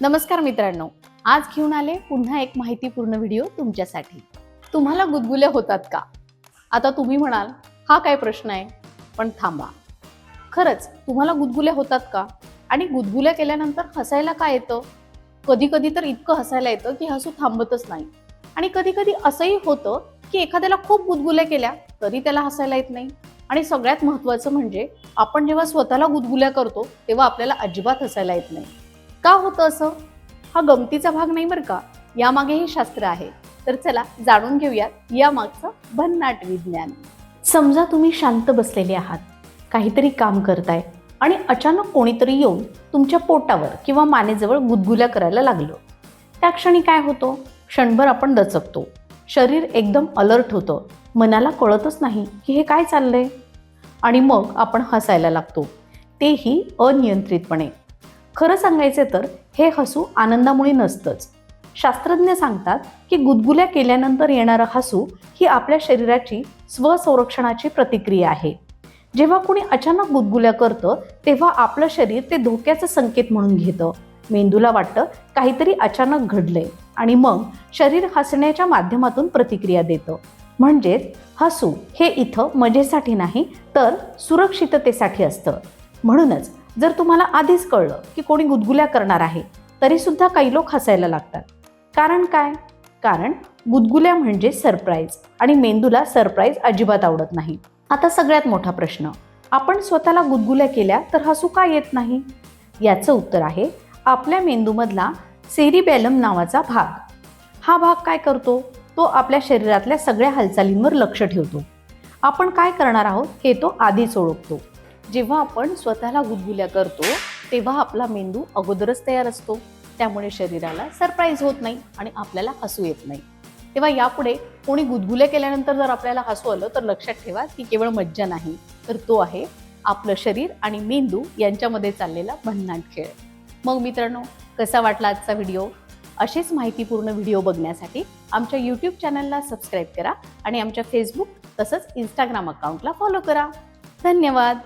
नमस्कार मित्रांनो, आज घेऊन आले पुन्हा एक माहितीपूर्ण व्हिडिओ तुमच्यासाठी। तुम्हाला गुदगुल्या होतात का? आता तुम्ही म्हणाल हा काय प्रश्न आहे, पण थांबा, खरंच तुम्हाला गुदगुल्या होतात का? आणि गुदगुल्या केल्यानंतर हसायला का येतं? कधी कधी तर इतकं हसायला येतं की हसू थांबतच नाही। आणि कधी कधी असंही होतं की एखाद्याला खूप गुदगुल्या केल्या तरी त्याला हसायला येत नाही। आणि सगळ्यात महत्त्वाचं म्हणजे आपण जेव्हा स्वतःला गुदगुल्या करतो तेव्हा आपल्याला अजिबात हसायला येत नाही। का होतं असं? हा गमतीचा भाग नाही बरं का, यामागेही शास्त्र आहे। तर चला जाणून घेऊयात या मागचं भन्नाट विज्ञान। समजा तुम्ही शांत बसलेले आहात, काहीतरी काम करताय आणि अचानक कोणीतरी येऊन तुमच्या पोटावर किंवा मानेजवळ गुदगुल्या करायला लागलं। त्या क्षणी काय होतं? क्षणभर आपण दचकतो, शरीर एकदम अलर्ट होतं, मनाला कळतच नाही की हे काय चाललंय, आणि मग आपण हसायला लागतो, तेही अनियंत्रितपणे। खरं सांगायचे तर हे हसू आनंदामुळे नसतंच। शास्त्रज्ञ सांगतात की गुदगुल्या केल्यानंतर येणारं हसू ही आपल्या शरीराची स्वसंरक्षणाची प्रतिक्रिया आहे। जेव्हा कोणी अचानक गुदगुल्या करतं तेव्हा आपलं शरीर ते धोक्याचं संकेत म्हणून घेतं। मेंदूला वाटतं काहीतरी अचानक घडलंय आणि मग शरीर हसण्याच्या माध्यमातून प्रतिक्रिया देतं। म्हणजेच हसू हे इथं मजेसाठी नाही तर सुरक्षिततेसाठी असतं। म्हणूनच जर तुम्हाला आधीच कळलं की कोणी गुदगुल्या करणार आहे तरी सुद्धा काही लोक हसायला लागतात। कारण काय? कारण गुदगुल्या म्हणजे सरप्राईज आणि मेंदूला सरप्राईज अजिबात आवडत नाही। आता सगळ्यात मोठा प्रश्न, आपण स्वतःला गुदगुल्या केल्या तर हसू का येत नाही? याचं उत्तर आहे आपल्या मेंदूमधला सेरिबेलम नावाचा भाग। हा भाग काय करतो? तो आपल्या शरीरातल्या सगळ्या हालचालींवर लक्ष ठेवतो। आपण काय करणार आहोत हे तो आधीच ओळखतो। जेव्हा आपण स्वतःला गुदगुल्या करतो तेव्हा आपला मेंदू अगोदरच तयार असतो, त्यामुळे शरीराला सरप्राईज होत नाही आणि आपल्याला हसू येत नाही। तेव्हा यापुढे कोणी गुदगुल्या केल्यानंतर जर आपल्याला हसू आलं तर लक्षात ठेवा की केवळ मज्जा नाही, तर तो आहे आपलं शरीर आणि मेंदू यांच्यामध्ये चाललेला भन्नाट खेळ। मग मित्रांनो, कसा वाटला आजचा व्हिडिओ? असेच माहितीपूर्ण व्हिडिओ बघण्यासाठी आमच्या यूट्यूब चॅनलला सबस्क्राईब करा आणि आमच्या फेसबुक तसंच इंस्टाग्राम अकाउंटला फॉलो करा। धन्यवाद।